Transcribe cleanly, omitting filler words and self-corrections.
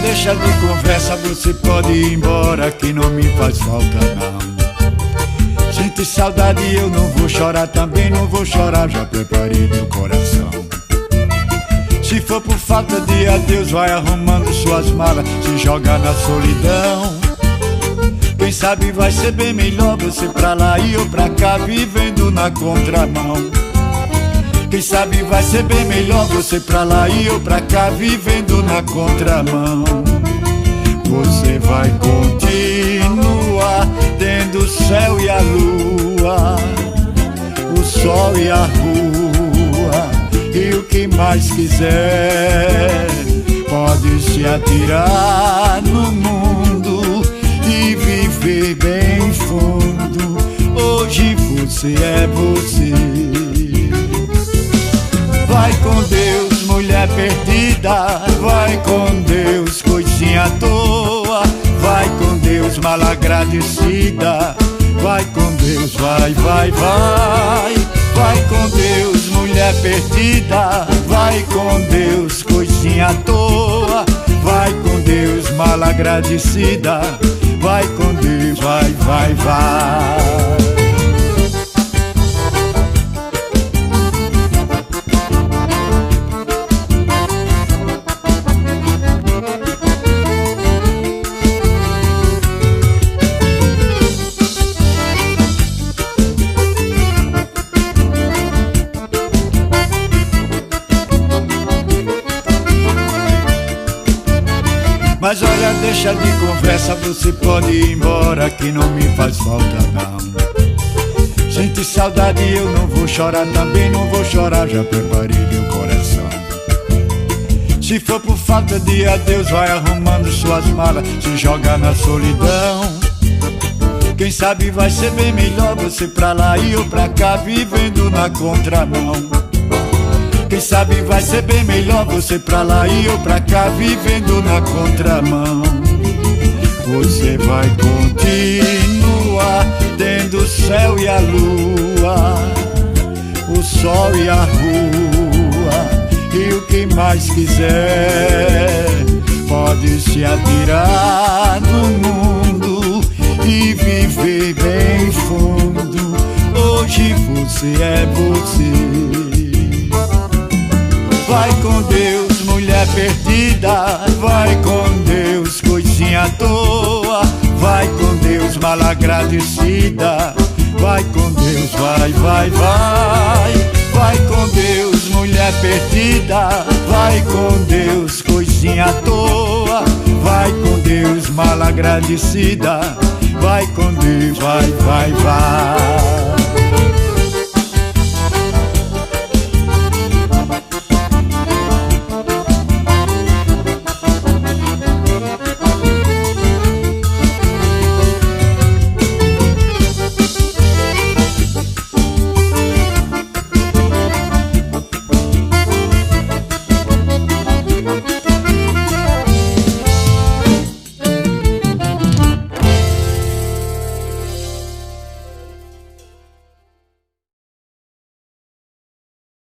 deixa de conversa, você pode ir embora que não me faz falta não. Sente saudade, eu não vou chorar, também não vou chorar, já preparei meu coração. Se for por falta de adeus, vai arrumando suas malas, se joga na solidão. Quem sabe vai ser bem melhor você pra lá e eu pra cá, vivendo na contramão. Quem sabe vai ser bem melhor você pra lá e eu pra cá, vivendo na contramão. Você vai continuar tendo o céu e a lua, o sol e a rua, e o que mais quiser. Pode se atirar no mundo e viver bem fundo. Hoje você é você. Vai com Deus, mulher perdida, vai com Deus, coisinha à toa. Vai com Deus, malagradecida, vai com Deus, vai, vai, vai. Vai com Deus, mulher perdida, vai com Deus, coisinha à toa. Vai com Deus, malagradecida, vai com Deus, vai, vai, vai. Mas olha, deixa de conversa, você pode ir embora que não me faz falta não. Sente saudade, eu não vou chorar, também não vou chorar, já preparei meu coração. Se for por falta de adeus, vai arrumando suas malas, se joga na solidão. Quem sabe vai ser bem melhor você pra lá e eu pra cá, vivendo na contramão. Quem sabe vai ser bem melhor você pra lá e eu pra cá, vivendo na contramão. Você vai continuar tendo o céu e a lua, o sol e a rua, e o que mais quiser. Pode se atirar no mundo e viver bem fundo. Hoje você é você. Vai com Deus, mulher perdida, vai com Deus, coisinha à toa. Vai com Deus, malagradecida, vai com Deus, vai, vai, vai. Vai com Deus, mulher perdida, vai com Deus, coisinha à toa. Vai com Deus, malagradecida, vai com Deus, vai, vai, vai.